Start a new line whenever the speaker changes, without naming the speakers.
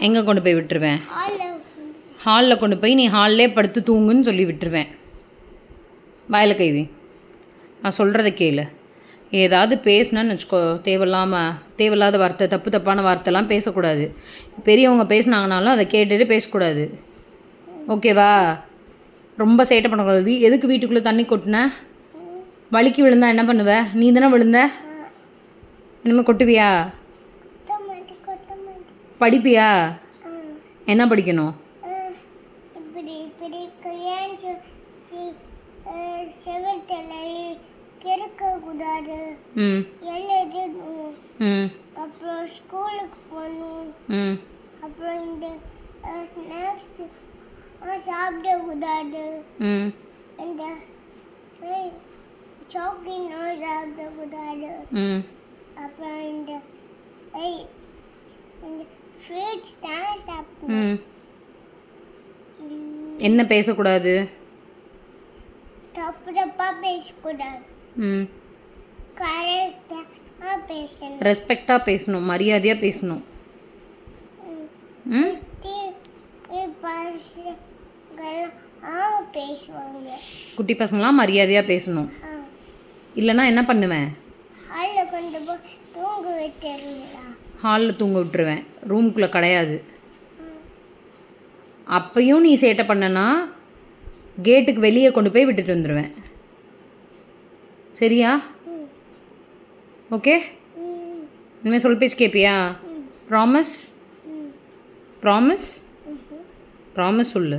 எங்கே கொண்டு போய் விட்டுருவேன்? ஹாலில் கொண்டு போய் நீ ஹால்லே படுத்து தூங்குன்னு சொல்லி விட்டுருவேன். வாயில் கைவி, நான் சொல்கிறத கேளு. ஏதாவது பேசினான்னு வச்சுக்கோ, தேவையில்லாத வார்த்தை, தப்பான வார்த்தைலாம் பேசக்கூடாது. பெரியவங்க பேசினாங்கனாலும் அதை கேட்டுட்டு பேசக்கூடாது. ஓகேவா? ரொம்ப சேட்டை பண்ணக்கூடாது. எதுக்கு வீட்டுக்குள்ளே தண்ணி கொட்டின? வலிக்கு விழுந்தா என்ன பண்ணுவ? நீ தானே விழுந்த. இனிமேல் கொட்டுவியா? படிப்பியா? என்ன படிக்கணும்?
அப்புறம் ஸ்கூலுக்கு போகணும். அப்புறம் இந்த ஸ்நாக்ஸ் சாப்பிடக்கூடாது. இந்த சாக்லேட் சாப்பிடக்கூடாது. அப்புறம் இந்த ஃப்ரூட்ஸ் தான் சாப்பிடணும்.
என்ன பேசக்கூடாது?
தப்பாக பேசக்கூடாது. கரெக்டாக பேசணும்.
ரெஸ்பெக்டாக பேசணும், மரியாதையாக பேசணும்.
பேசுவாங்க.
குட்டி பசங்களாம் மரியாதையாக பேசணும். இல்லைன்னா என்ன பண்ணுவேன்?
ஹாலில் கொண்டு போய் தூங்க விட்டுருவீங்களா?
ஹாலில் தூங்க விட்டுருவேன், ரூம்குள்ளே கிடையாது. அப்பையும் நீ சேட்டை பண்ணனா கேட்டுக்கு வெளியே கொண்டு போய் விட்டுட்டு வந்துடுவேன். சரியா? ஓகே? இனிமேல் சொல் பேச்சு கேட்பியா? ப்ராமிஸ்? ப்ராமிஸ்? ப்ராமிஸ் சொல்லு.